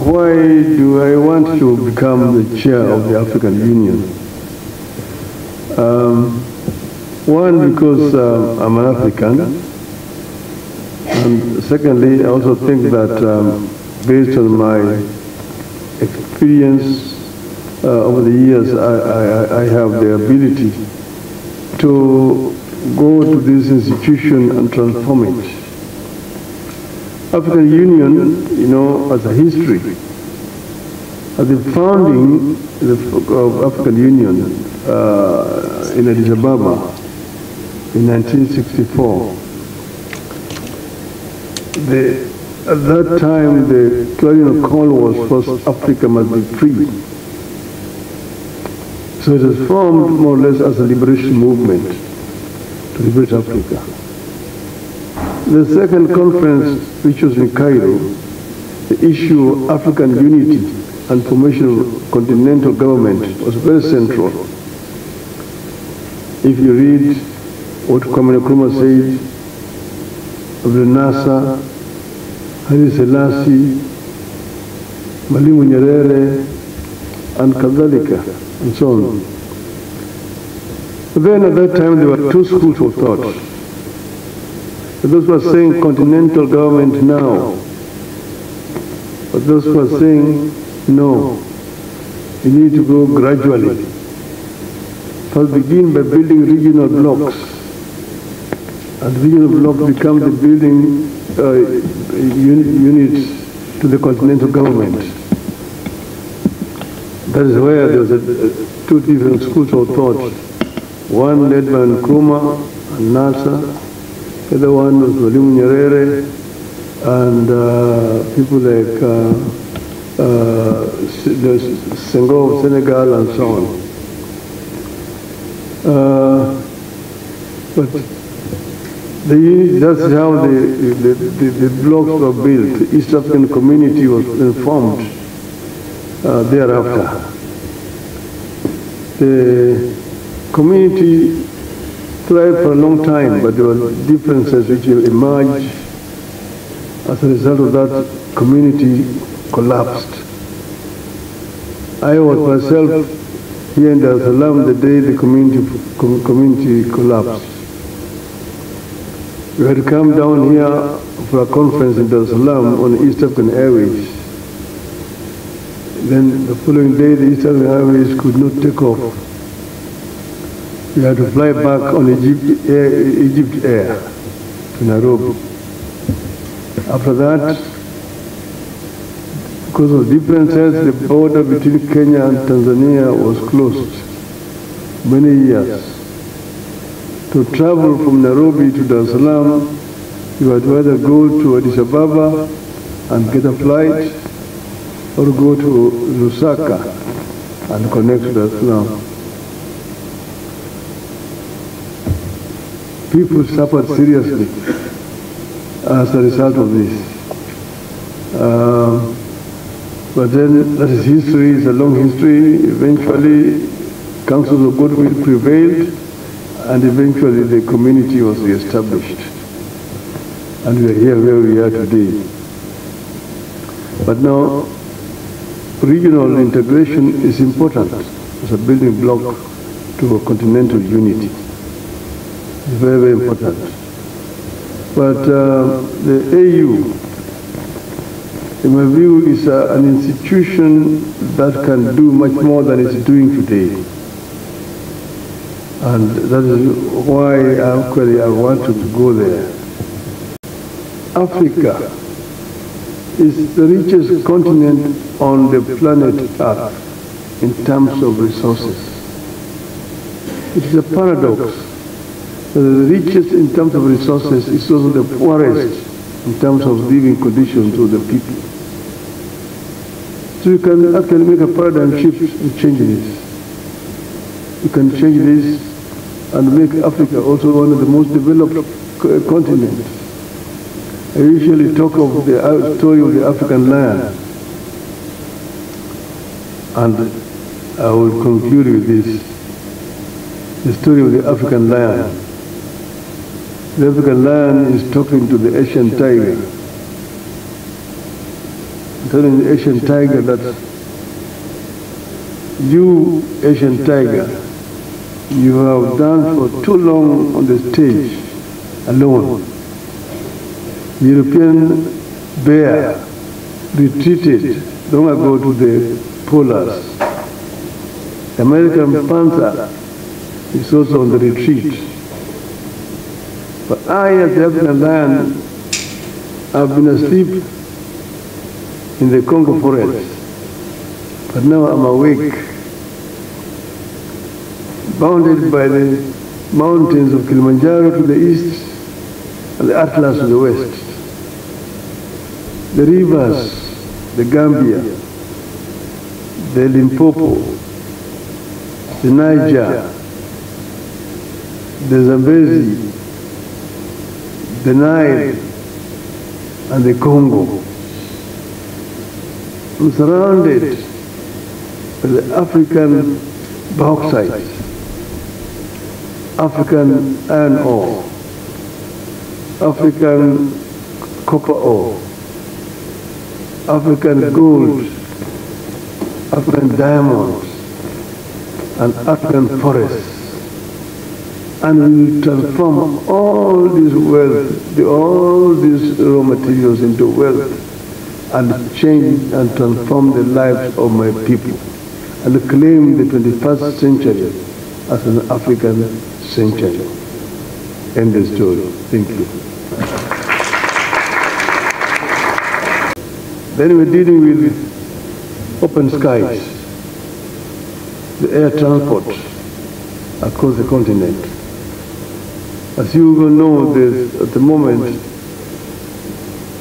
Why do I want to become the chair of the African Union? One, because I'm an African, and secondly, I also think that based on my experience over the years, I have the ability to go to this institution and transform it. African Union, you know, as a history, at the founding of African Union in ADVERTISE in 1964, at that time the clarion call was first Africa must be free. So it was formed more or less as a liberation movement to liberate Africa. The second conference, which was in Cairo, the issue of African unity and formation of continental government was very central. If you read what Kwame Nkrumah said of the NASA, Haile Selassie, Mwalimu Nyerere, and Kadhalika, and so on. But then at that time there were two schools of thought. Those who are saying continental government now, but those who are saying no, you need to go gradually. First begin by building regional blocks, and regional blocks become the building units to the continental government. That is where there was two different schools of thought. One led by Nkrumah and NASA. The other one was Mwalimu Nyerere and people like Senghor of Senegal and so on. But that's how the blocks were built. The East African community was formed thereafter. The community thrived for a long time, but there were differences which emerged. As a result of that, community collapsed. I was myself here in Dar es Salaam the day the community collapsed. We had come down here for a conference in Dar es Salaam on East African Airways. Then the following day, the East African Airways could not take off. We had to fly back on Egypt Air to Nairobi. After that, because of differences, the border between Kenya and Tanzania was closed many years. To travel from Nairobi to Dar es Salaam, you had to either go to Addis Ababa and get a flight, or go to Lusaka and connect to Dar es Salaam. People suffered seriously as a result of this. But then that is history, it's a long history. Eventually, councils of goodwill prevailed, and eventually the community was reestablished. And we are here where we are today. But now, regional integration is important as a building block to a continental unity. It's very, very important. But the AU, in my view, is an institution that can do much more than it's doing today. And that is why actually I wanted to go there. Africa is the richest continent on the planet Earth in terms of resources. It is a paradox. The richest in terms of resources is also the poorest in terms of living conditions of the people. So you can actually make a paradigm shift and change this. You can change this and make Africa also one of the most developed continents. I usually talk of the story of the African lion, and I will conclude with this. The story of the African lion. The African lion is talking to the Asian tiger. telling the Asian tiger that you, Asian tiger, you have done for too long on the stage alone. The European bear retreated long ago to the polars. The American panther is also on the retreat. But I, as the African lion, have been asleep in the Congo forest. But now I'm awake, bounded by the mountains of Kilimanjaro to the east and the Atlas to the west. The rivers, the Gambia, the Limpopo, the Niger, the Zambezi, the Nile, and the Congo. I'm surrounded by the African bauxite, African iron ore, African copper ore, African gold, African diamonds, and African forests. And we will transform all this wealth, all these raw materials into wealth, and change and transform the lives of my people, and claim the 21st century as an African century. End the story. Thank you. Then we're dealing with open skies, the air transport across the continent. As you will know, at the moment,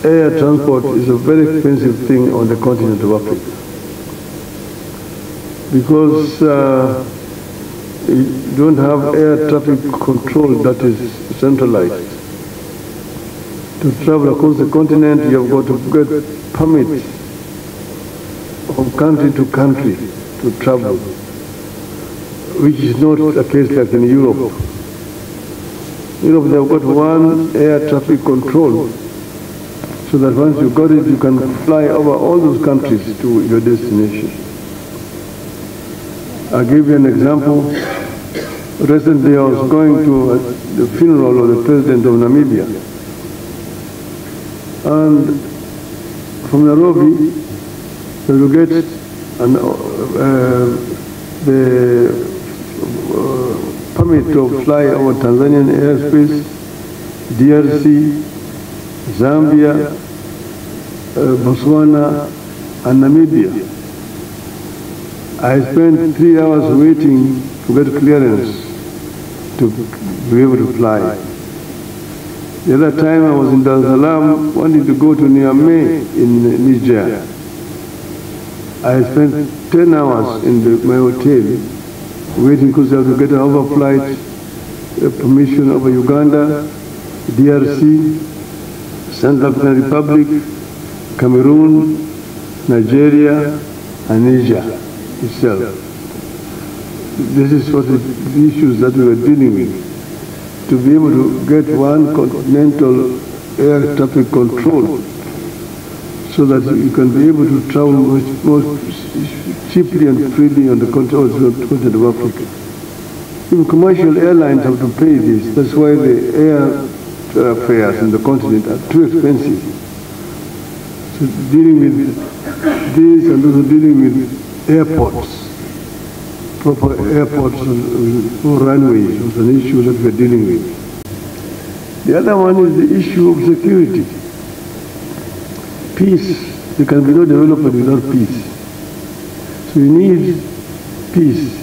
air transport is a very expensive thing on the continent of Africa, because you don't have air traffic control that is centralized. To travel across the continent, you have got to get permits from country to country to travel, which is not the case like in Europe. Europe, they have got one air traffic control, so that once you got it, you can fly over all those countries to your destination. I'll give you an example. Recently, I was going to the funeral of the President of Namibia. And from Nairobi, you get the permit to fly over Tanzanian airspace, DRC, Zambia, Botswana, and Namibia. I spent 3 hours waiting to get clearance to be able to fly. The other time I was in Dar es Salaam, wanting to go to Niamey in Niger. I spent 10 hours in my hotel waiting because I have to get an overflight permission over Uganda, DRC, Central African Republic, Cameroon, Nigeria, and Niger itself. This is what the issues that we are dealing with. To be able to get one continental air traffic control, so that you can be able to travel much more cheaply and freely on the continent of Africa. Even commercial airlines have to pay this. That's why the air fares in the continent are too expensive. So dealing with this and also dealing with airports, proper airports or runways was an issue that we're dealing with. The other one is the issue of security. Peace. There can be no development without peace. So you need peace.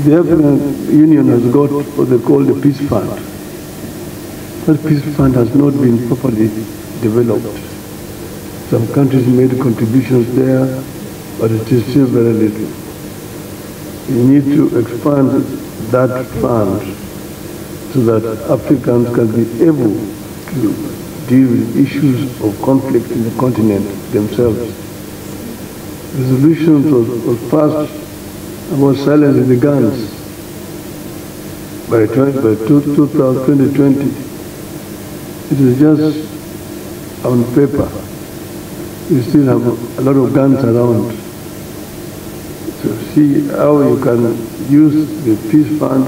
The African Union has got what they call the Peace Fund. That Peace Fund has not been properly developed. Some countries made contributions there, but it is still very little. You need to expand that fund so that Africans can be able to deal with issues of conflict in the continent themselves. Resolutions was passed about silencing the guns by 2020. It is just on paper. we still have a lot of guns around. So see how you can use the peace fund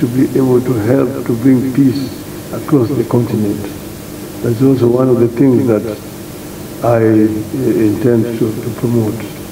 to be able to help to bring peace across the continent. That's also one of the things that I intend to promote.